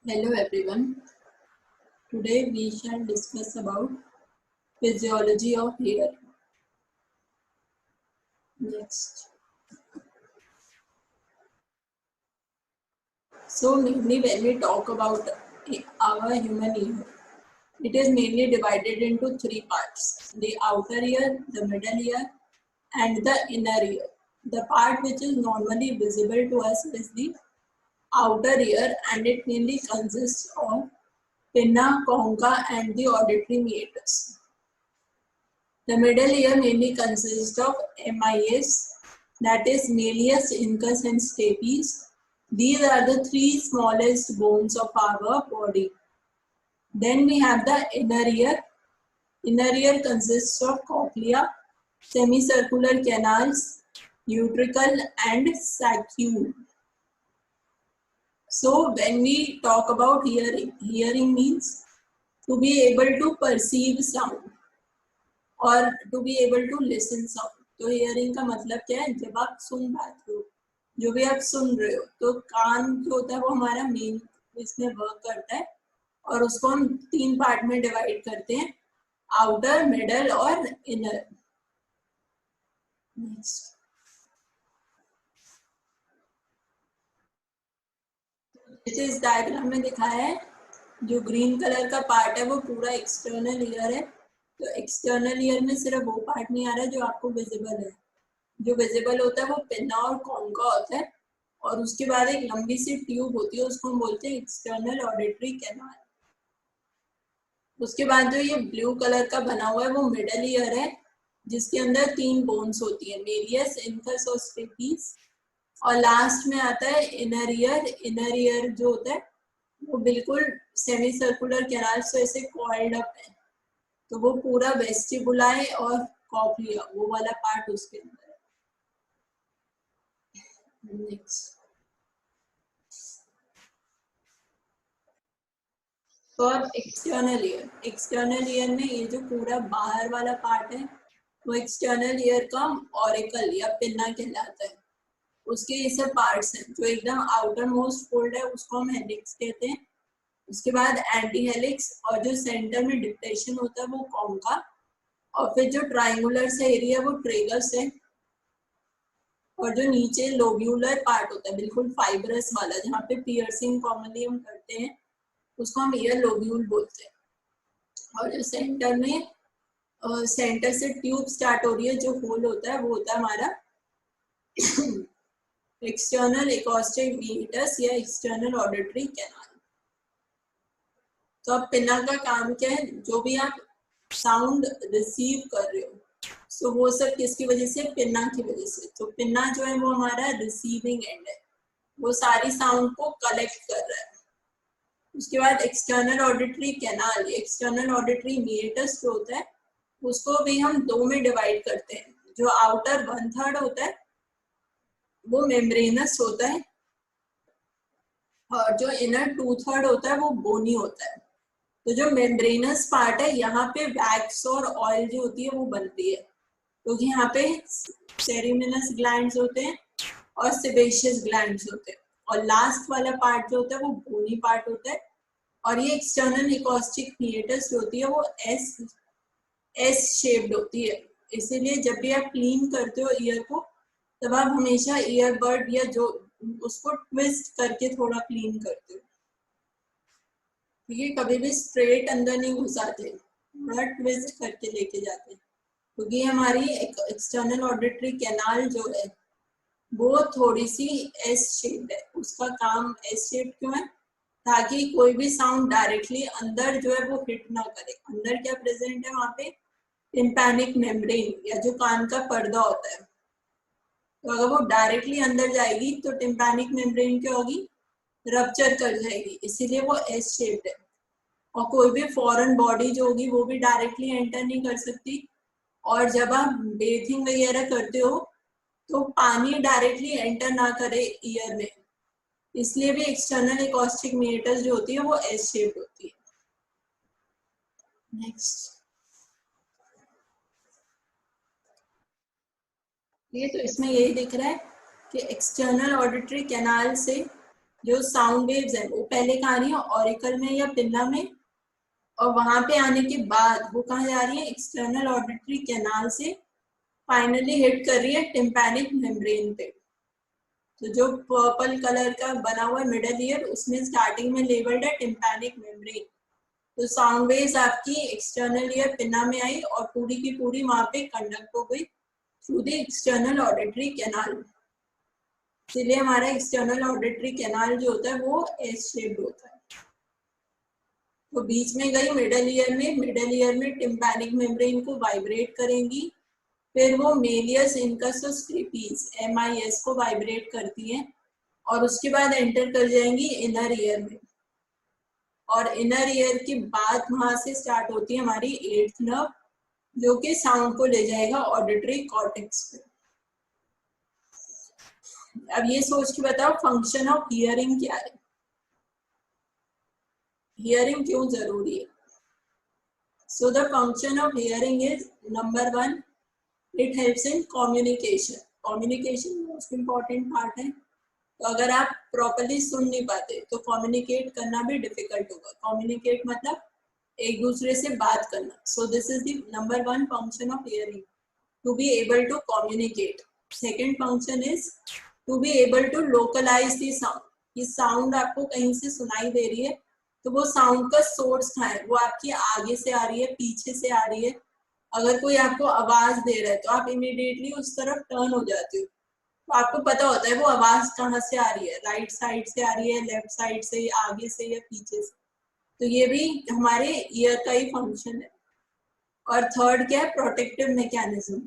Hello everyone. Today we shall discuss about physiology of hair. Next. So mainly when we talk about our human ear, it is mainly divided into three parts: the outer ear, the middle ear, and the inner ear. The part which is normally visible to us is the outer ear, and it mainly consists of pinna, concha, and the auditory meatus. The middle ear mainly consists of MIS, that is Malleus, Incus, and Stapes. These are the three smallest bones of our body. Then we have the inner ear. Inner ear consists of cochlea, semicircular canals, utricle, and saccule. So when we talk about hearing, hearing means to be able to perceive sound और to be able to listen sound. तो hearing का मतलब क्या है? जब आप सुन पाते हो, जो भी आप सुन रहे हो, तो कान जो होता है वो हमारा मेन इसमें वर्क करता है और उसको हम तीन पार्ट में डिवाइड करते हैं: आउटर, मिडल और इनर. नेक्स्ट. इस डायग्राम में दिखाया है, जो ग्रीन कलर का पार्ट है वो पूरा एक्सटर्नल ईयर है. तो एक्सटर्नल ईयर में सिर्फ वो पार्ट नहीं आ रहा है जो आपको विजिबल है. जो विजिबल होता है वो पिन्ना और कॉन्का होता है, और उसके बाद एक लंबी सी ट्यूब होती है, उसको हम बोलते हैं एक्सटर्नल ऑडिटरी कैनाल. उसके बाद जो ये ब्लू कलर का बना हुआ है वो मिडल ईयर है, जिसके अंदर तीन बोन्स होती है: मेलियस, इनकस और स्टेपीज. और लास्ट में आता है इनर ईयर. इनर ईयर जो होता है वो बिल्कुल सेमी सर्कुलर कैनाल से ऐसे कॉइल्ड अप है, तो वो पूरा वेस्टिबुलाई और कॉक्लिया वो वाला पार्ट उसके अंदर है. Next. For external ear, external ear में ये जो पूरा बाहर वाला पार्ट है वो एक्सटर्नल ईयर का ऑरिकल या पिन्ना कहलाता है. उसके ये सब पार्ट्स हैं. जो एकदम आउटर मोस्ट फोल्ड है उसको हम हेलिक्स कहते हैं. उसके बाद एंटी हेलिक्स, और जो सेंटर में डिप्रेशन होता है वो कॉन्का, और फिर जो ट्राइंगुलर सा एरिया वो ट्रेगस है, और जो नीचे लोब्यूलर पार्ट होता है बिल्कुल फाइब्रस वाला जहाँ पे पियर्सिंग कॉमनली हम करते हैं उसको हम ईयर लोब्यूल बोलते हैं. और जो सेंटर में सेंटर से ट्यूब स्टार्ट हो रही है, जो होल होता है वो होता है हमारा एक्सटर्नल एकॉस्टिक मीटस या एक्सटर्नल ऑडिटरी कैनाल. तो अब पिन्ना का काम क्या है? जो भी आप साउंड रिसीव कर रहे हो, तो वो सब किसकी वजह से? पिन्ना की वजह से. तो पिन्ना जो है वो हमारा रिसीविंग एंड है, वो सारी साउंड को कलेक्ट कर रहा है. उसके बाद external auditory canal, external auditory meatus जो होता है उसको भी हम दो में डिवाइड करते हैं. जो आउटर 1/3 होता है वो मेम्ब्रेनस होता है, और जो इनर 2/3 होता है वो बोनी होता है. तो जो मेम्ब्रेनस पार्ट है यहाँ पे वैक्स और ऑयल जो होती है वो बनती है, क्योंकि तो यहाँ पे सेरिमिनस ग्लैंड्स होते हैं और सेबेशियस ग्लैंड्स होते हैं. और लास्ट वाला पार्ट जो होता है वो बोनी पार्ट होता है. और ये एक्सटर्नल एकॉस्टिक मीटस जो होती है वो एस शेप्ड होती है. इसीलिए जब भी आप क्लीन करते हो ईयर को, तब आप हमेशा ईयरबड या जो उसको ट्विस्ट करके थोड़ा क्लीन करते हो, क्योंकि कभी भी स्ट्रेट अंदर नहीं घुसाते, थोड़ा ट्विस्ट करके लेके जाते हैं. क्योंकि हमारी एक्सटर्नल ऑडिटरी कैनाल जो है वो थोड़ी सी एस शेप्ड है. उसका काम एस शेप्ड क्यों है? ताकि कोई भी साउंड डायरेक्टली अंदर जो है वो हिट ना करे. अंदर क्या प्रेजेंट है वहां पे? टिम्पैनिक मेम्ब्रेन या जो कान का पर्दा होता है. तो अगर वो डायरेक्टली अंदर जाएगी तो टिम्पैनिक मेम्ब्रेन क्या होगी? रप्चर कर जाएगी. इसीलिए वो एस शेप्ड है. और कोई भी फॉरेन बॉडी जो होगी वो भी डायरेक्टली एंटर नहीं कर सकती. और जब आप बेथिंग वगैरह करते हो तो पानी डायरेक्टली एंटर ना करे ईयर में, इसलिए भी एक्सटर्नल एकॉस्टिक मीटस जो होती है वो एस शेप्ड होती है. नेक्स्ट. ये तो इसमें यही दिख रहा है कि एक्सटर्नल ऑडिटरी कैनाल से जो साउंड वेव्स है वो पहले कहाँ आ रही है, ऑरिकल में या पिन्ना में, और वहां पे आने के बाद वो कहाँ जा रही है, एक्सटर्नल ऑडिटरी कैनाल से फाइनली हिट कर रही है टिम्पैनिक मेम्ब्रेन पे। तो जो पर्पल कलर का बना हुआ है मिडल ईयर, उसमें स्टार्टिंग में लेबल्ड है टिम्पैनिक मेम्ब्रेन। तो साउंड वेव्स आपकी एक्सटर्नल ईयर पिन्ना में आई और पूरी की पूरी वहां पे कंडक्ट हो गई through the external auditory canal. इसलिए हमारा एक्सटर्नल ऑडिटरी कैनाल जो होता है वो एस शेप्ड होता है। तो बीच में गई मिडल ईयर में, मिडल ईयर में टिम्पैनिक मेम्ब्रेन को वाइब्रेट करेंगी, फिर वो मेलियस इनकस स्टेपीज MIS को वाइब्रेट करती है और उसके बाद एंटर कर जाएंगी इनर ईयर में। और इनर ईयर के बाद वहां से स्टार्ट होती है हमारी 8th नर्व, जो कि साउंड को ले जाएगा ऑडिटरी कॉर्टेक्स पे। अब ये सोच के बताओ फंक्शन ऑफ हियरिंग क्या है, हियरिंग क्यों जरूरी है। So the function of hearing is number 1, it helps in communication. Communication most important part है। तो अगर आप प्रॉपर्ली सुन नहीं पाते तो कम्युनिकेट करना भी डिफिकल्ट होगा। कम्युनिकेट मतलब एक दूसरे से बात करना। So this is the number 1 function of hearing, to be able to communicate. Second function is to be able to localise the sound. ये साउंड आपको कहीं से सुनाई दे रही है तो वो साउंड का सोर्स कहाँ है, वो आपकी आगे से आ रही है, पीछे से आ रही है। अगर कोई आपको आवाज दे रहा है तो आप इमीडिएटली उस तरफ टर्न हो जाते हो, तो आपको पता होता है वो आवाज कहाँ से आ रही है, राइट साइड से आ रही है, लेफ्ट साइड से, आगे से या पीछे से। तो ये भी हमारे ईयर का ही फंक्शन है। और थर्ड क्या है, प्रोटेक्टिव मैकेनिज्म।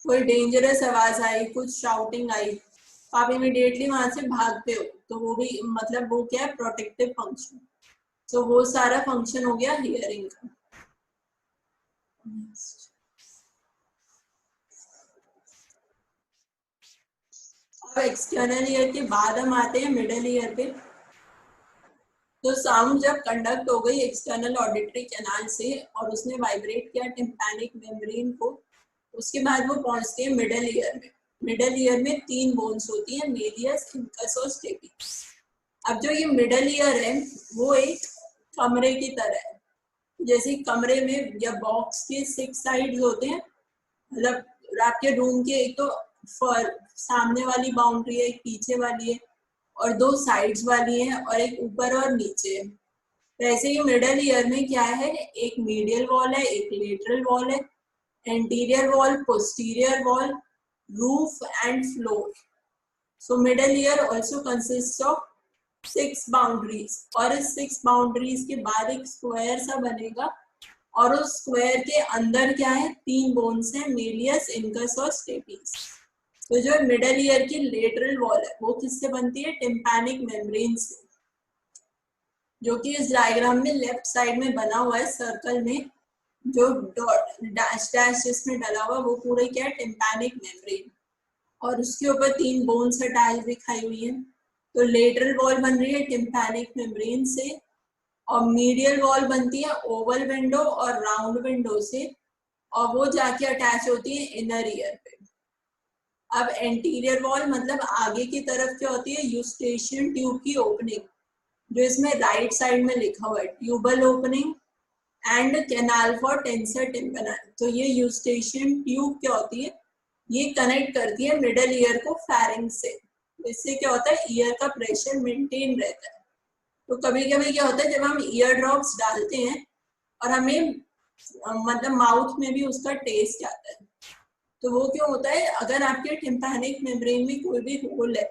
कोई डेंजरस आवाज आई, कुछ शाउटिंग आई, तो आप इमीडिएटली वहां से भागते हो, तो वो भी मतलब वो क्या है, प्रोटेक्टिव फंक्शन। तो वो सारा फंक्शन हो गया हियरिंग का। अब एक्सटर्नल ईयर के बाद हम आते हैं मिडल ईयर पे। तो साउंड जब कंडक्ट हो गई एक्सटर्नल ऑडिटरी कैनाल से और उसने वाइब्रेट किया टिम्पैनिक मेम्ब्रेन को, उसके बाद वो पहुंचती है मिडल ईयर में। मिडल ईयर में 3 बोन्स होती हैं, मेलियस, इनकस और स्टेपिस। अब जो ये मिडल ईयर है वो एक कमरे की तरह है। जैसे कमरे में या बॉक्स के 6 साइड्स होते हैं, मतलब आपके रूम के एक तो सामने वाली बाउंड्री है, एक पीछे वाली है और 2 साइड्स वाली है और एक ऊपर और नीचे है। वैसे ही मिडल ईयर में क्या है, एक मीडियल वॉल है, एक लेटरल वॉल है, anterior wall, posterior wall, roof and floor. So middle ear also consist of 6 boundaries, और इस 6 बाउंड्रीज के बाद एक स्क्वायर सा बनेगा और उस स्क्वायर के अंदर क्या है, 3 बोन्स हैं, मेलियस, इनकस और स्टेपिस। तो जो मिडल ईयर की लेटरल वॉल है वो किससे बनती है, टिम्पैनिक मेम्ब्रेन से, जो कि इस डायग्राम में लेफ्ट साइड में बना हुआ है सर्कल में, जो डैश डैश जिसमें डला हुआ वो पूरे क्या है, टिम्पैनिक मेम्ब्रेन, और उसके ऊपर 3 बोन्स अटैच दिखाई हुई है। तो लेटरल वॉल बन रही है टिम्पैनिक मेम्ब्रेन से, और मीडियल वॉल बनती है ओवल विंडो और राउंड विंडो से, और वो जाके अटैच होती है इनर ईयर पे। अब एंटीरियर वॉल मतलब आगे की तरफ क्या होती है, यूस्टेशियन ट्यूब की ओपनिंग, जो इसमें राइट साइड में लिखा हुआ है, tubal opening and canal for tensor tympani. तो ये यूस्टेशियन ट्यूब क्या होती है, ये कनेक्ट करती है मिडल ईयर को फेरिंग्स से। इससे क्या होता है, ईयर का प्रेशर मेंटेन रहता है। तो कभी कभी क्या होता है, जब हम ईयर ड्रॉप्स डालते हैं और हमें मतलब माउथ में भी उसका टेस्ट आता है, तो वो क्यों होता है, अगर आपके टिम्पैनिक मेम्ब्रेन में कोई भी होल है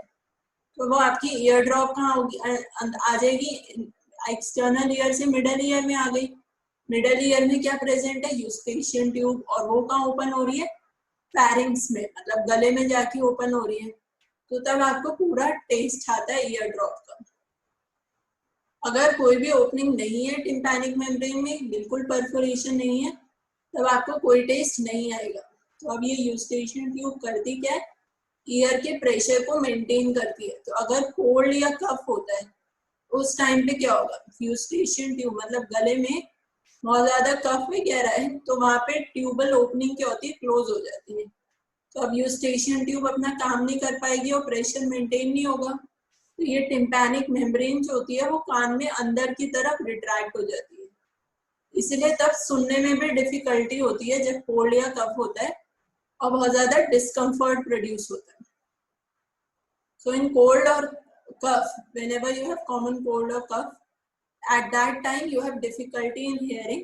तो वो आपकी ईयर ड्रॉप कहाँ होगी, आ जाएगी, एक्सटर्नल ईयर से मिडल ईयर में आ गई। मिडल ईयर में क्या प्रेजेंट है, यूस्टेशियन ट्यूब, और वो कहाँ ओपन हो रही है, फेरिंग्स में, मतलब गले में जाके ओपन हो रही है। तो तब आपको पूरा टेस्ट आता है ईयर ड्रॉप का। अगर कोई भी ओपनिंग नहीं है टिम्पैनिक मेम्ब्रेन में, बिल्कुल परफोरेशन नहीं है, तब आपको कोई टेस्ट नहीं आएगा। तो अब ये यूस्टेशियन ट्यूब करती क्या है, ईयर के प्रेशर को मेंटेन करती है। तो अगर कोल्ड या कफ होता है उस टाइम पे क्या होगा, यूस्टेशियन ट्यूब मतलब गले में बहुत ज्यादा कफ वगैरह है तो वहां पे ट्यूबल ओपनिंग क्या होती है, क्लोज हो जाती है। तो अब यूस्टेशियन ट्यूब अपना काम नहीं कर पाएगी और प्रेशर मेंटेन नहीं होगा। तो ये टिम्पैनिक मेम्ब्रेन जो होती है वो कान में अंदर की तरफ रिट्रैक्ट हो जाती है, इसलिए तब सुनने में भी डिफिकल्टी होती है जब कोल्ड या कफ होता है और बहुत ज्यादा डिस्कम्फर्ट प्रोड्यूस होता है। सो इन कोल्ड और कफ, whenever you have common cold or cough, at that time you have difficulty in hearing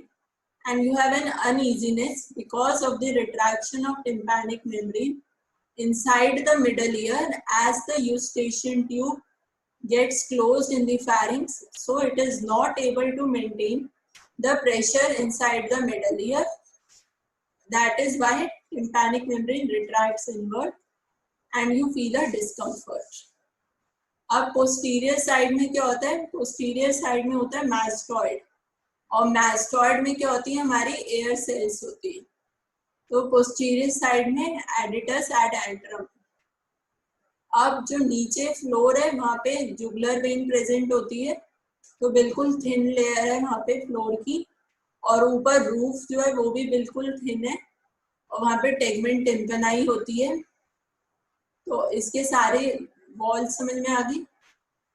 and you have an uneasiness because of the retraction of tympanic membrane inside the middle ear as the eustachian tube gets closed in the pharynx, so it is not able to maintain the pressure inside the middle ear. That is why tympanic membrane retracts inward and you feel a discomfort. अब posterior side में क्या होता है? Posterior side में होता है mastoid, और mastoid में क्या होती है? हमारी एयर सेल्स होती है। तो पोस्टीरियर साइड में एडिटस एड एंट्रम। अब जो नीचे फ्लोर है वहां पे जुगुलर वेन प्रेजेंट होती है, तो बिल्कुल थिन लेयर है वहां पे फ्लोर की, और ऊपर रूफ जो है वो भी बिल्कुल थिन है, और वहां पे टेगमेंट टिम्पनाई होती है। तो इसके सारे वॉल समझ में आ गई।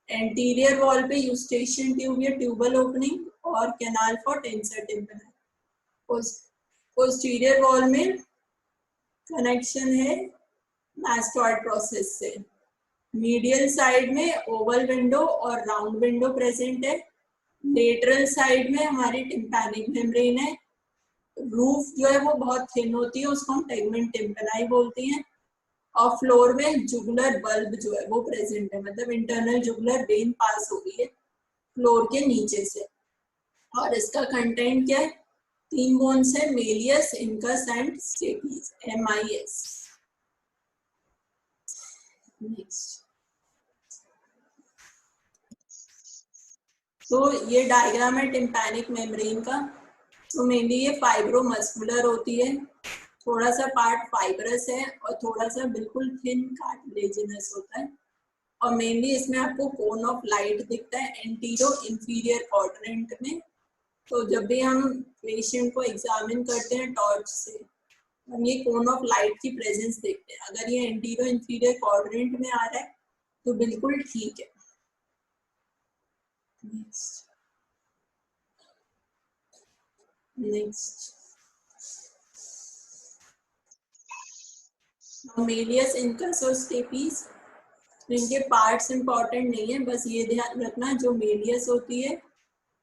एंटीरियर वॉल पे यूस्टेशियन ट्यूब या ट्यूबल ओपनिंग और canal for tensor tympani. Posterior wall में कनेक्शन है मैस्टॉइड प्रोसेस से। मीडियल साइड में ओवल विंडो और राउंड विंडो प्रेजेंट है। लेटरल साइड में हमारी टिम्पैनिक मेम्ब्रेन है। रूफ जो है वो बहुत थिन होती है, उसको हम टेगमेंट टिम्पनाई बोलते हैं। और फ्लोर में जुगुलर बल्ब जो है वो प्रेजेंट है, मतलब इंटरनल जुगुलर वेन पास हो रही है फ्लोर के नीचे से। और इसका कंटेंट क्या है? 3 बोन्स है, malleus, incus and stapes, MIS। Next, तो ये डायग्राम है टिम्पैनिक मेम्ब्रेन का। तो मेनली ये फाइब्रोमस्कुलर होती है, थोड़ा सा पार्ट फाइब्रस है और थोड़ा सा बिल्कुल थिन कार्टिलेजिनस होता है। और मेनली इसमें आपको कोन ऑफ लाइट दिखता है एंटीरो इंफीरियर क्वाड्रेंट में। तो जब भी हम पेशेंट को एग्जामिन करते हैं टॉर्च से, हम ये कोन ऑफ लाइट की प्रेजेंस देखते हैं। अगर ये एंटीरो इंफीरियर क्वाड्रेंट में आ रहा है तो बिल्कुल ठीक है। नेक्स्ट मेलियस, इनकस और स्टेपीज, इनके पार्ट्स इंपॉर्टेंट नहीं है, बस ये ध्यान रखना जो मेलियस होती है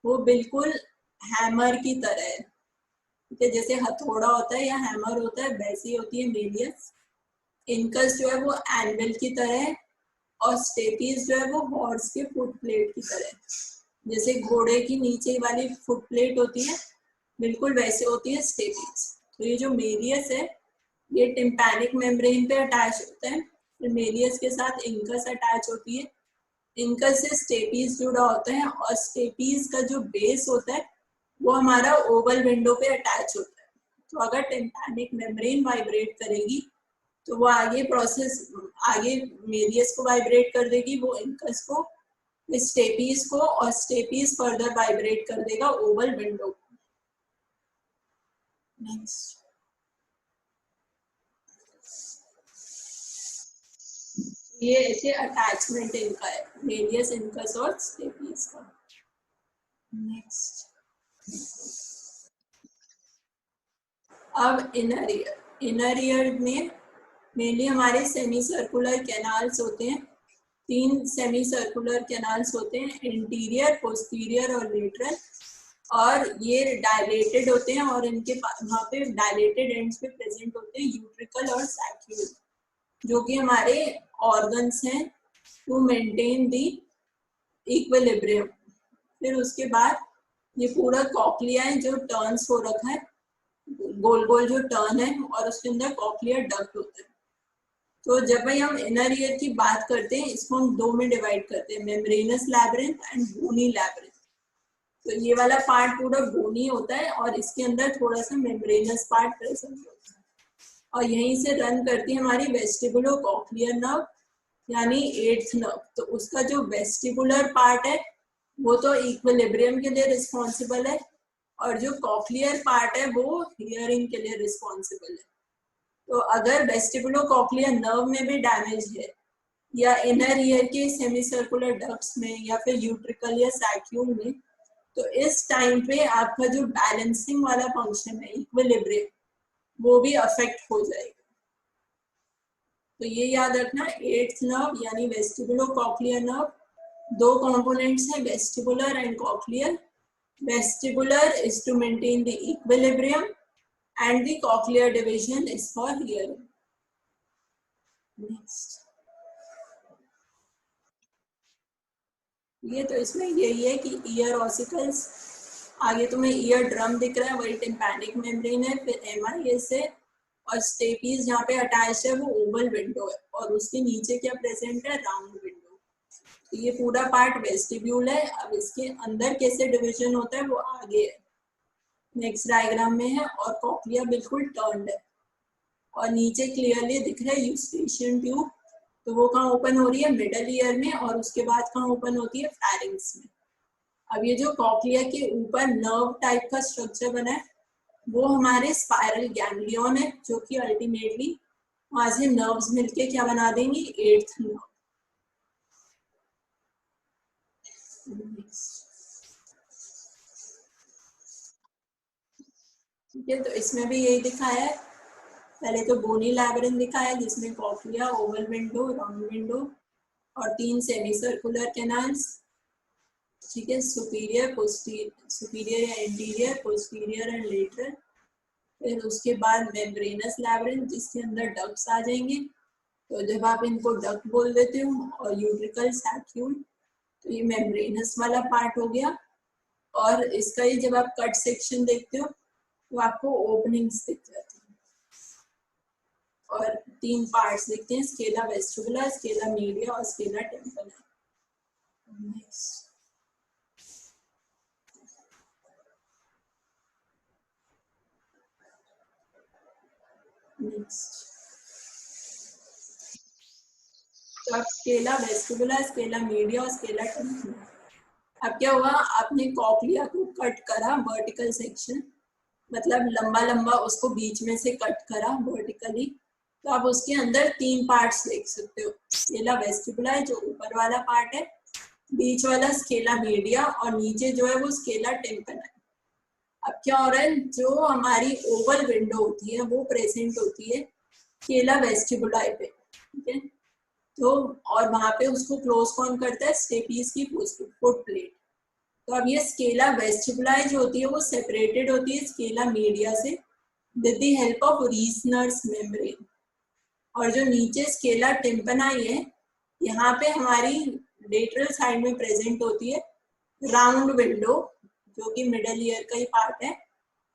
वो बिल्कुल हैमर की तरह है, ठीक है? जैसे हथौड़ा होता है या हैमर होता है वैसी होती है मेलियस। इनकस जो है वो एनविल की तरह है, और स्टेपीज जो है वो हॉर्स के फुट प्लेट की तरह है, जैसे घोड़े की नीचे वाली फुट प्लेट होती है बिल्कुल वैसे होती है स्टेपीज। तो ये जो मेलियस है ये टिम्पैनिक मेम्ब्रेन पे अटैच होता है, फिर मेलियस के साथ इनकस अटैच होती है, इनकस से स्टेपीज जुड़ा होता है, और स्टेपीज का जो बेस होता है वो हमारा ओवल विंडो पे अटैच होता है। तो अगर टिम्पैनिक मेम्ब्रेन वाइब्रेट करेगी तो वो आगे प्रोसेस, आगे मेलियस को वाइब्रेट कर देगी, वो इनकस को, स्टेपीज को, और स्टेपीज फर्दर वाइब्रेट कर देगा ओवल विंडो को। नेक्स्ट, ये ऐसे अटैचमेंट इनका है, मेलियस, इनकस और स्टेपीज का। नेक्स्ट, अब इनर ईयर। इनर ईयर में मेनली हमारे सेमी सर्कुलर कैनाल्स होते हैं। 3 सेमी सर्कुलर कैनाल्स होते हैं, इंटीरियर, पोस्टीरियर और लेटरल, और ये डायलेटेड होते हैं, और इनके वहाँ पे डायलेटेड एंड्स पे प्रेजेंट होते हैं यूट्रिकल और सैक्यूल, जो कि हमारे ऑर्गन्स हैं टू मेंटेन दी इक्विलिब्रियम। फिर उसके बाद ये पूरा कॉक्लिया है जो टर्न्स हो रखा है, गोल गोल जो टर्न है, और उसके अंदर कॉक्लियर डक्ट होता है। तो जब भाई हम इनर ईयर की बात करते हैं, इसको हम 2 में डिवाइड करते हैं, membranous labyrinth and bony labyrinth. तो ये वाला पार्ट पूरा बोनी होता है और इसके अंदर थोड़ा सा मेम्ब्रेनस पार्ट प्रेजेंट होता है, और यहीं से रन करती है हमारी वेस्टिबुलो कॉक्लियर नर्व, यानी 8th नर्व। तो उसका जो वेस्टिबुलर पार्ट है वो तो इक्विलिब्रियम के लिए रिस्पॉन्सिबल है, और जो कॉक्लियर पार्ट है वो हियरिंग के लिए रिस्पॉन्सिबल है। तो अगर वेस्टिबुलो कॉक्लियर नर्व में भी डैमेज है या इनर ईयर के सेमी सर्कुलर डक्ट्स में या फिर यूट्रिकल या सैक्यूल में, तो इस टाइम पे आपका जो बैलेंसिंग वाला फंक्शन है, इक्विलिब्रियम, वो भी अफेक्ट हो जाएगा। तो ये याद रखना, एट्थ नर्व यानी वेस्टिबुलो-कॉक्लियर नर्व, दो कंपोनेंट्स हैं, vestibular and cochlear. Vestibular is to maintain the equilibrium and the cochlear division is for hearing. Next. ये तो इसमें यही है कि ईयर ऑसिकल्स, आगे तुम्हें ईयर ड्रम दिख रहा है, वही टिम्पैनिक मेम्ब्रेन है, फिर एमआईएस है, और स्टेपीज जहाँ पे अटैच है वो ओवल विंडो है, और उसके नीचे क्या प्रेजेंट है, राउंड विंडो. तो ये पूरा पार्ट वेस्टिब्यूल है. अब इसके अंदर कैसे डिवीजन होता है वो आगे है, नेक्स्ट डायग्राम में है. और कॉक्लिया बिल्कुल टर्न्ड है, और नीचे क्लियरली दिख रहा है यूस्टेशियन ट्यूब. तो वो कहाँ ओपन हो रही है, मिडल ईयर में, और उसके बाद कहाँ ओपन होती है, फैरिंग्स में. अब ये जो कॉक्लिया के ऊपर नर्व टाइप का स्ट्रक्चर बना है, वो हमारे स्पाइरल गैंग्लियन है, जो कि अल्टीमेटली वहां से नर्व्स मिलके क्या बना देंगी, एट्थ नर्व. ठीक है, तो इसमें भी यही दिखाया है. पहले तो बोनी लैबिरिंथ दिखाया है, जिसमें cochlea, Oval window, round window और 3 सेमी सर्कुलर कैनाल्स. ठीक है, सुपीरियर, पोस्टीरियर, सुपीरियर या इंटीरियर, पोस्टीरियर एंड लेटरल. फिर उसके बाद मेम्ब्रेनस लैबिरिंथ, जिसके अंदर डक्ट्स आ जाएंगे. तो जब आप इनको डक्ट बोल देते हो, और यूट्रिकल, सैक्यूल, तो ये मेम्ब्रेनस वाला पार्ट हो गया. और इसका ही जब आप कट सेक्शन देखते हो तो आपको ओपनिंग्स दिख जाती है, और 3 पार्ट्स दिखते हैं, स्केला वेस्टिबुलर, स्केला मीडिया और स्केला टेम्परल. नेक्स्ट. तो अब स्केला वेस्टिबुलर, स्केला मीडिया और स्केला टेम्परल. अब क्या हुआ, आपने कॉक्लिया को कट करा वर्टिकल सेक्शन, मतलब लंबा लंबा उसको बीच में से कट करा वर्टिकली. तो आप उसके अंदर 3 पार्ट्स देख सकते हो. स्केला वेस्टिबुलर जो ऊपर वाला पार्ट है, बीच वाला स्केला मीडिया, और नीचे जो है वो स्केला टेम्परल. अब क्या हो रहा है, जो हमारी ओवल विंडो होती है वो प्रेजेंट होती है स्केला वेस्टिबुलर पे. ठीक है, तो और वहां पे उसको क्लोज कौन करता है, स्टेपीज की फुट प्लेट. तो अब ये स्केला वेस्टिबुलर जो होती है वो सेपरेटेड होती है स्केला मीडिया से with the help of Reissner's membrane. और जो नीचे स्केला टिम्पनाई है, यहाँ पे हमारी लेटरल साइड में प्रेजेंट होती है राउंड विंडो, जो कि मिडल ईयर का ही पार्ट है.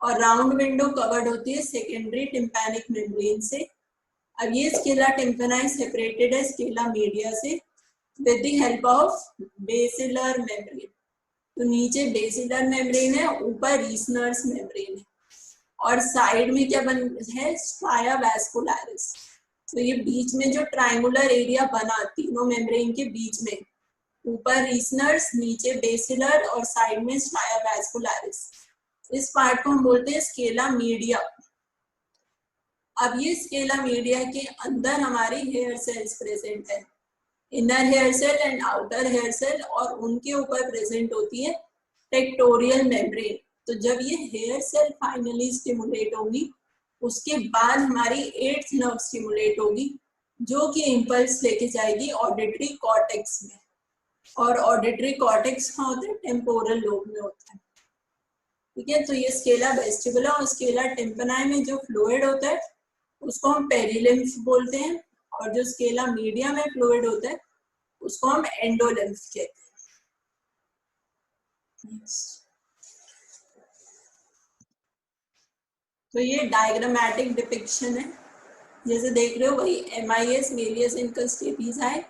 और राउंड विंडो कवर्ड होती है सेकेंडरी टिम्पैनिक मेम्ब्रेन से. अब ये स्केला टिम्पनाई सेपरेटेड है स्केला मीडिया से with the help of basilar membrane. तो नीचे बेसिलर मेम्ब्रेन है, ऊपर रीसनर्स मेम्ब्रेन है, और साइड में क्या बन है, स्ट्राया वैस्कुलरिस. तो ये बीच में जो ट्रायंगुलर एरिया बना तीनों मेम्ब्रेन के बीच में, ऊपर रीसनर्स, नीचे बेसिलर और साइड में स्ट्राया वैस्कुलरिस, इस पार्ट को हम बोलते हैं स्केला मीडिया. अब ये स्केला मीडिया के अंदर हमारी हेयर सेल्स प्रेजेंट है, inner hair cell and outer hair cell, और उनके ऊपर प्रेजेंट होती है टेक्टोरियल मेम्ब्रेन. तो जब ये हेयर सेल फाइनली स्टिमुलेट होगी, उसके बाद हमारी 8th नर्व स्टिमुलेट होगी, जो कि इंपल्स लेके जाएगी ऑडिटरी कॉर्टेक्स में. और ऑडिटरी कॉर्टेक्स कहाँ होता है, टेम्पोरल लोब में होता है. ठीक है, तो ये स्केला वेस्टिबुलर और स्केला टिम्पनाई में जो फ्लूइड होता है उसको हम पेरिलिम्फ बोलते हैं, और जो स्केला मीडिया में फ्लूइड होता है उसको हम एंडोलिम्फ कहते हैं. तो ये डायग्रामेटिक डिपिक्शन है, जैसे देख रहे हो वही एमआईएस, मेलियस, इनका स्टेपीज है.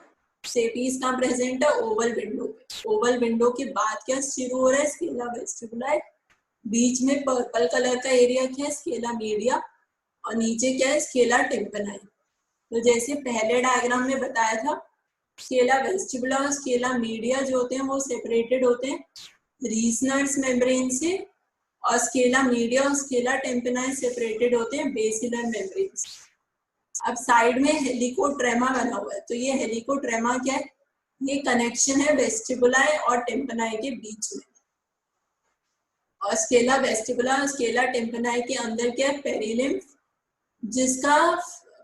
स्टेपीज कहाँ प्रेजेंट है, ओवल विंडो पे. ओवल विंडो के बाद क्या शुरू हो रहा है, स्केला वेस्टिबुलर. बीच में पर्पल कलर का एरिया क्या है, स्केला मीडिया, और नीचे क्या है, स्केला टिम्पनाई. तो जैसे पहले डायग्राम में बताया था, स्केला वेस्टिबुलर और स्केला मीडिया जो होते हैं वो सेपरेटेड होते हैं रीसनर्स मेम्ब्रेन से, और स्केला मीडिया और स्केला टिम्पनाई सेपरेटेड होते हैं बेसिलर मेम्ब्रेन से. अब साइड में हेलिकोट्रेमा बना हुआ है, तो ये हेलिकोट्रेमा क्या है, ये कनेक्शन है वेस्टिबुलाई और टिम्पनाई के बीच में। और स्केला वेस्टिबुला और स्केला टिम्पनाई के अंदर क्या है, पेरिलिम्फ, जिसका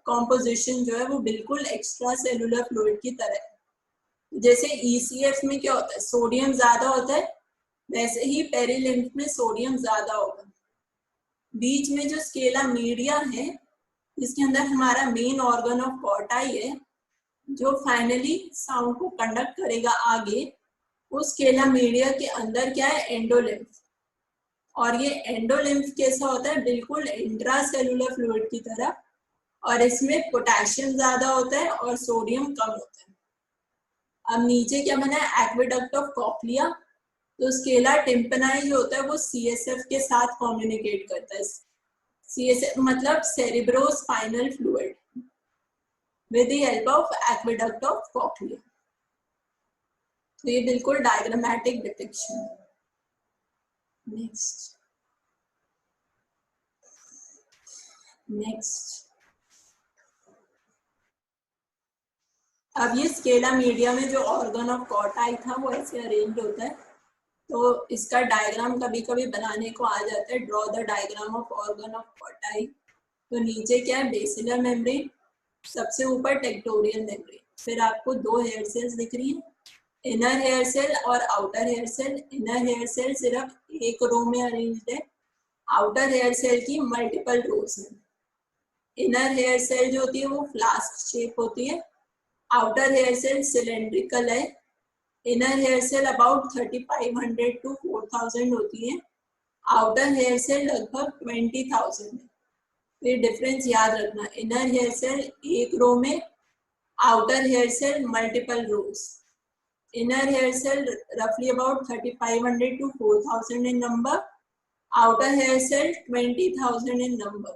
कॉम्पोजिशन जो है वो बिल्कुल एक्स्ट्रा सेलुलर फ्लूइड की तरह है। जैसे ईसीएफ में क्या होता है, सोडियम ज्यादा होता है, वैसे ही पेरिलिम्फ में सोडियम ज्यादा होगा। बीच में जो स्केला मीडिया है, इसके अंदर हमारा मेन ऑर्गन ऑफ कॉर्टाई है, जो फाइनली साउंड को कंडक्ट करेगा आगे। उस स्केला मीडिया के अंदर क्या है, एंडोलिम्फ। और ये एंडोलिम्फ कैसा होता है, बिल्कुल इंट्रासेलुलर फ्लूइड की तरह, और इसमें पोटेशियम ज्यादा होता है और सोडियम कम होता है। अब नीचे क्या बना है, एक्वेडक्ट ऑफ कॉक्लिया। तो स्केला टिम्पनाई जो होता है वो सीएसएफ के साथ कम्युनिकेट करता है। सीएसएफ मतलब cerebrospinal fluid, with the help of aqueduct of cochlea. तो ये बिल्कुल डायग्रामेटिक डिपिक्शन है। नेक्स्ट अब ये स्केला मीडिया में जो ऑर्गन ऑफ कॉर्टाई था वो ऐसे अरेंज होता है। तो इसका डायग्राम कभी कभी बनाने को आ जाता है, draw the diagram of organ of Corti. तो नीचे क्या है, बेसिलर मेम्ब्रेन, सबसे ऊपर टेक्टोरियल मेम्ब्रेन, फिर आपको दो हेयर सेल्स दिख रही हैं, इनर हेयर सेल और outer hair cell. Inner hair cell सिर्फ एक रो में अरेंज्ड है, आउटर हेयर सेल की मल्टीपल रोज है। इनर हेयर सेल जो होती है वो फ्लास्क शेप होती है, आउटर हेयर सेल सिलेंड्रिकल है। Inner hair cell about 3500 to 4000 होती है, आउटर हेयर सेल लगभग 20,000 है। फिर डिफरेंस याद रखना, इनर हेयर सेल एक रो में, outer hair cell multiple rows. Inner hair cell roughly about 3500 to 4000 in number, outer hair cell 20,000 in number.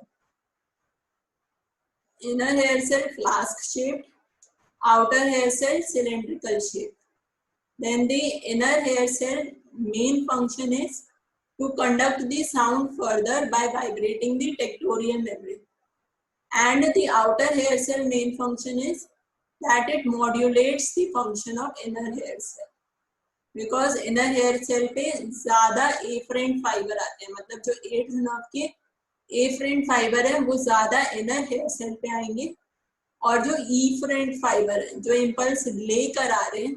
Inner hair cell flask shaped, outer hair cell cylindrical shaped. Then the inner hair cell main function is to conduct the sound further by vibrating the tectorial membrane, and the outer hair cell main function is that it modulates the function of inner hair cell. Because inner hair cell पे ज्यादा efferent fibre आते हैं, मतलब जो 8th nerve के efferent fibre है वो ज्यादा इनर हेयर सेल पे आएंगे, और जो ईफरेंट फाइबर है जो इम्पल्स लेकर आ रहे हैं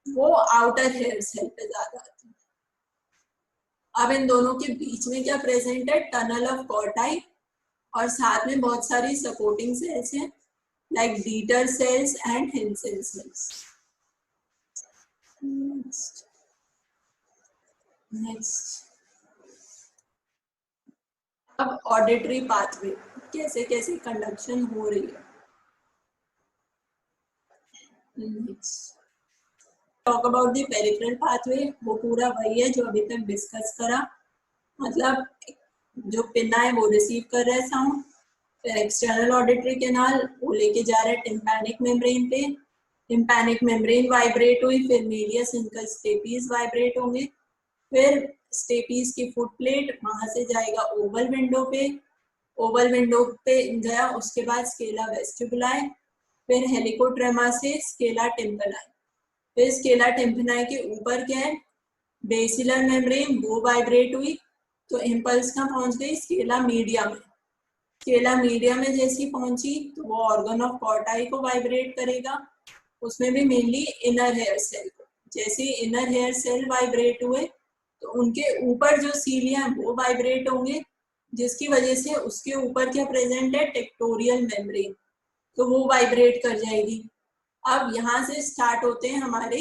वो आउटर हेयर सेल पे ज्यादा आते हैं। अब इन दोनों के बीच में क्या प्रेजेंट है, टनल ऑफ कॉर्टाई, और साथ में बहुत सारी सपोर्टिंग सेल्स हैं like Deiters cells and Hensen cells. Next अब ऑडिटरी पाथवे, कैसे कैसे कंडक्शन हो रही है। Talk about the peripheral pathway, वो पूरा वही है जो अभी तक डिस्कस करा, मतलब जो पिन्ना है वो रिसीव कर रहा है साउंड, फिर एक्सटर्नल ऑडिटरी कैनाल वो लेके जा रहा है टिम्पैनिक मेम्ब्रेन पे, टिम्पैनिक मेम्ब्रेन वाइब्रेट हुई, फिर मीडियस इनका स्टेपीज वाइब्रेट होंगे, फिर स्टेपीज की फुट प्लेट वहां से जाएगा ओवल विंडो पे, ओवल विंडो पे गया, उसके बाद स्केला वेस्टिबुलाई, फिर हेलिकोट्रेमा से स्केला टिम्पनाई, फिर स्केला टिम्पनाई के ऊपर क्या है, बेसिलर मेम्ब्रेन, वो वाइब्रेट हुई, तो इम्पल्स कहाँ पहुंच गई, स्केला मीडिया में। स्केला मीडिया में जैसी पहुंची तो वो ऑर्गन ऑफ कॉर्टाई को वाइब्रेट करेगा, उसमें भी मेनली इनर हेयर सेल को। जैसे इनर हेयर सेल वाइब्रेट हुए तो उनके ऊपर जो सीलिया वो वाइब्रेट होंगे, जिसकी वजह से उसके ऊपर क्या प्रेजेंट है, टेक्टोरियल मेम्ब्रेन, तो वो वाइब्रेट कर जाएगी। अब यहाँ से स्टार्ट होते हैं हमारे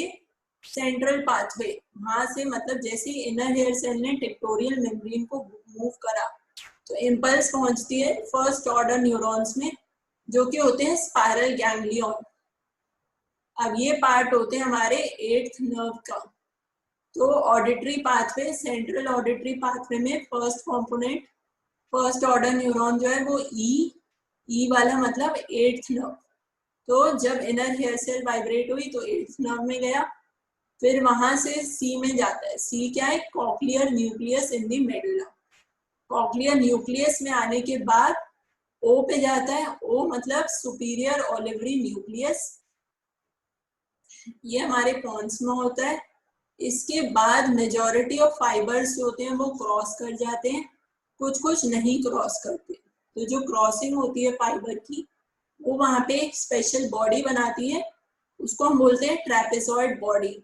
सेंट्रल पाथवे, वहां से मतलब जैसे इनर हेयर सेल ने टेक्टोरियल मेम्ब्रेन को मूव करा तो इम्पल्स पहुंचती है फर्स्ट ऑर्डर न्यूरॉन्स में, जो कि होते हैं स्पाइरल गैंग्लियन। अब ये पार्ट होते हैं हमारे 8th नर्व का। तो auditory pathway, central auditory pathway में first component, first order neuron जो है वो ई वाला मतलब 8th नर्व। तो जब इनर हेयर सेल वाइब्रेट हुई तो 8th नर्व में गया, फिर वहां से सी में जाता है। सी क्या है, cochlear nucleus in the medulla. Cochlear nucleus में आने के बाद ओ पे जाता है, ओ मतलब सुपीरियर ओलिवरी न्यूक्लियस, ये हमारे पॉन्स में होता है। इसके बाद मेजॉरिटी ऑफ फाइबर्स जो होते हैं वो क्रॉस कर जाते हैं, कुछ कुछ नहीं क्रॉस करते। तो जो क्रॉसिंग होती है फाइबर की, वो वहां पे एक स्पेशल बॉडी बनाती है, उसको हम बोलते हैं ट्रेपेजॉइड बॉडी।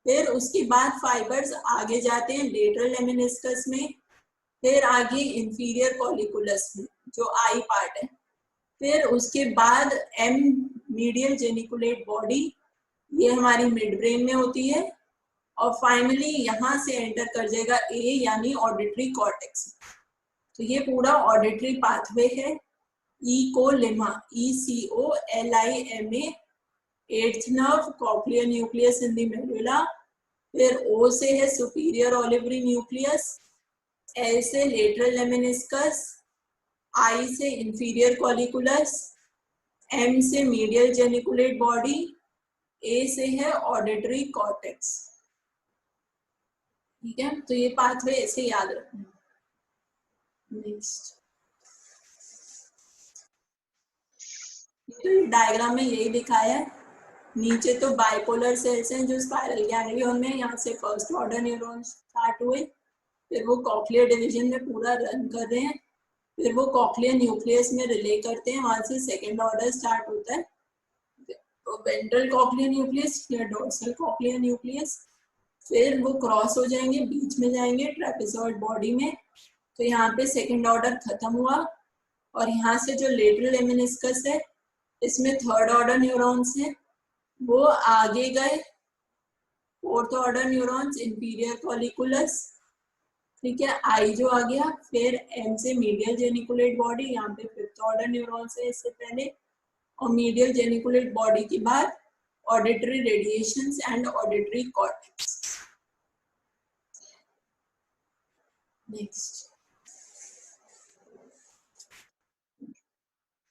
फिर उसके बाद फाइबर्स आगे जाते हैं लेटरल लेमिनिस्कस में, फिर आगे इंफीरियर कॉलिकुलस में जो आई पार्ट है, फिर उसके बाद एम मीडियल जेनिकुलेट बॉडी, ये हमारी मिड ब्रेन में होती है, और फाइनली यहाँ से एंटर कर जाएगा ए यानी ऑडिटरी कॉर्टेक्स। तो ये पूरा ऑडिटरी पाथवे है। इकोलिमा, ECOLIMA, eighth nerve cochlear nucleus in the medulla, फिर ओ से है सुपीरियर ओलिवरी न्यूक्लियस, एल से लेटरल लेमिनिस्कस, आई से इंफीरियर कॉलिकुलस, एम से मीडियल जेनिकुलेट बॉडी, ए से है ऑडिटरी कॉर्टेक्स। ठीक है, तो ये पाथवे ऐसे याद रखना। नेक्स्ट, तो डायग्राम में यही दिखाया है। नीचे तो बाइपोलर सेल्स हैं जो स्पाइरल गैंग्लियन में, यहाँ से फर्स्ट ऑर्डर न्यूरॉन स्टार्ट हुए, फिर वो कॉक्लियर डिवीजन में पूरा रन कर रहे हैं, फिर वो कॉक्लियर न्यूक्लियस में रिले करते हैं, वहां से सेकेंड ऑर्डर स्टार्ट होता है, तो वेंट्रल कॉक्लियर न्यूक्लियस या डोर्सल कॉक्लियर न्यूक्लियस, फिर वो क्रॉस हो जाएंगे, बीच में जाएंगे ट्रेपेजॉइड बॉडी में, तो यहाँ पे सेकेंड ऑर्डर खत्म हुआ, और यहाँ से जो लेटरल लेमिनिस्कस है, इसमें थर्ड ऑर्डर न्यूरॉन्स हैं, वो आगे गए, fourth order neurons inferior colliculus, ठीक है, आई जो आ गया, फिर एम से मीडियल जेनिकुलेट बॉडी, यहाँ पे फिफ्थ ऑर्डर न्यूरॉन्स है इससे पहले, और मीडियल जेनिकुलेट बॉडी के बाद auditory radiations and auditory cortex. Next,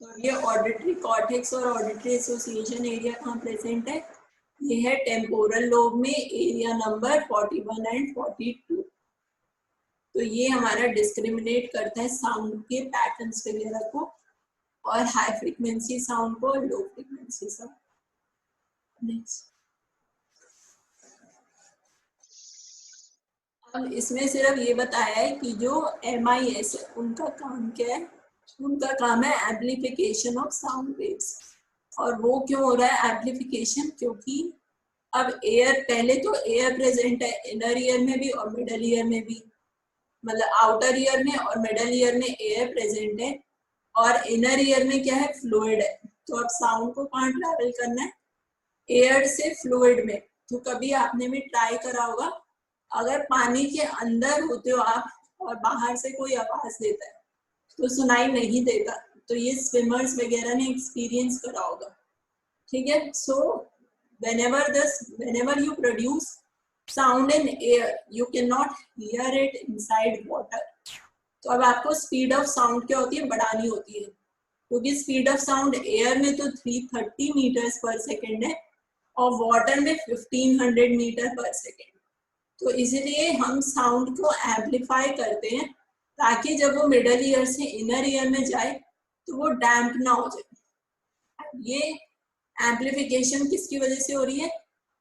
तो ये ऑडिटरी कॉर्टेक्स और ऑडिटरी एसोसिएशन एरिया कहाँ प्रेजेंट है? ये है टेम्पोरल लोब में, एरिया नंबर 41 एंड 42। तो ये हमारा डिस्क्रिमिनेट करता है साउंड के पैटर्न्स वगैरह को, और हाई फ्रीक्वेंसी साउंड को और लो फ्रीक्वेंसी साउंड। नेक्स्ट, अब इसमें सिर्फ ये बताया है कि जो MIS है उनका काम क्या है? उनका काम है एम्प्लीफिकेशन ऑफ साउंड वेव्स। और वो क्यों हो रहा है एम्प्लीफिकेशन? क्योंकि अब एयर, पहले तो एयर प्रेजेंट है इनर ईयर में भी और मिडल ईयर में भी, मतलब आउटर ईयर में और मिडल ईयर में एयर प्रेजेंट है, और इनर ईयर में क्या है? फ्लूइड है। तो अब साउंड को कहाँ ट्रैवल करना है? एयर से फ्लूइड में। तो कभी आपने भी ट्राई करा होगा, अगर पानी के अंदर होते हो आप और बाहर से कोई आवाज देता है तो सुनाई नहीं देता, तो ये स्विमर्स वगैरह ने एक्सपीरियंस करा होगा। ठीक है, सो whenever you produce sound in air, you cannot hear it inside water. तो अब आपको स्पीड ऑफ साउंड क्या होती है? बढ़ानी होती है, क्योंकि स्पीड ऑफ साउंड एयर में तो 330 मीटर्स पर सेकेंड है और वाटर में 1500 मीटर पर सेकेंड। तो इसलिए हम साउंड को एम्पलीफाई करते हैं, ताकि जब वो मिडल ईयर से इनर ईयर में जाए तो वो डैम्प ना हो जाए। ये एम्पलीफिकेशन किसकी वजह से हो रही है?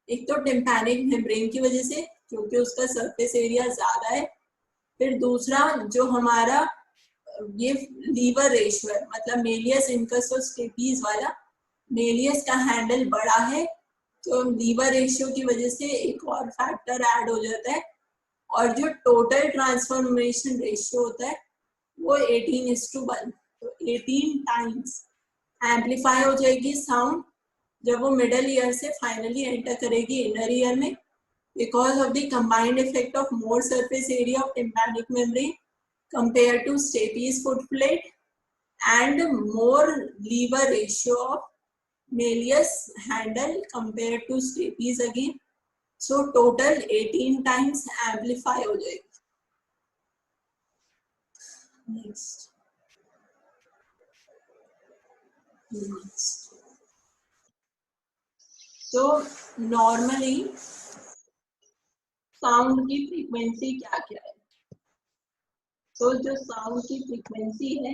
एक तो टिम्पैनिक मेम्ब्रेन की वजह से, क्योंकि उसका सरफेस एरिया ज्यादा है। फिर दूसरा जो हमारा ये लीवर रेशियो है, मतलब मेलियस इनकस और स्टेपीज वाला, मेलियस का हैंडल बड़ा है, तो लीवर रेशियो की वजह से एक और फैक्टर ऐड हो जाता है, और जो टोटल ट्रांसफॉर्मेशन रेशियो होता है वो 18:1, तो 18 टाइम्स एम्पलीफाई हो जाएगी साउंड जब वो मिडल ईयर से फाइनली एंटर करेगी इनर ईयर में, because of the combined effect of more surface area of tympanic membrane compared to stapes foot plate and more lever ratio of Malleus handle compared to stapes again, so total 18 times amplify हो जाएगी। Next. तो normally sound की frequency क्या क्या है? तो जो sound की फ्रीक्वेंसी है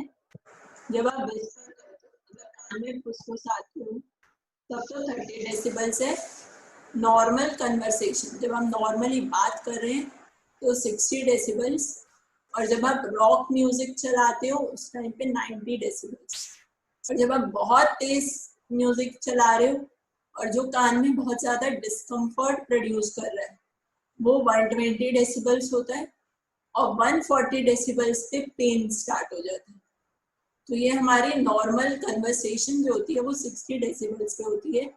जब आप विस्पर करते हो, अगर कान में फुसफुसाते हो, तब तो 30 डेसिबल्स है। नॉर्मल कन्वर्सेशन, जब हम नॉर्मली बात कर रहे हैं तो 60 डेसिबल्स, और जब आप रॉक म्यूजिक चलाते हो उस टाइम पे 90 डेसिबल्स, और जब आप बहुत तेज म्यूजिक चला रहे हो और जो कान में बहुत ज्यादा डिस्कम्फर्ट प्रोड्यूस कर रहा है वो 120 डेसिबल्स होता है, और 140 डेसिबल्स पे पेन स्टार्ट हो जाता है। तो ये हमारी नॉर्मल कन्वर्सेशन जो होती है वो 60 डेसिबल्स पे होती है,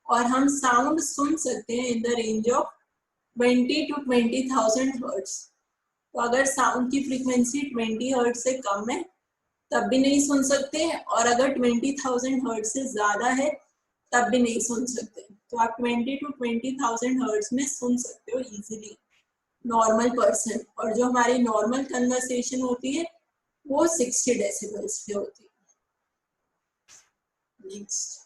और हम साउंड सुन सकते हैं in the range of 20 to 20,000 hertz. तो अगर साउंड की फ्रीक्वेंसी 20 हर्ट्ज से कम है तब भी नहीं सुन सकते, और अगर 20,000 हर्ट्ज से ज्यादा है तब भी नहीं सुन सकते। तो आप 20 to 20,000 हर्ट्ज में सुन सकते हो इजीली नॉर्मल पर्सन, और जो हमारी नॉर्मल कन्वर्सेशन होती है वो 60 डेसिबल्स पे होती है। नेक्स्ट,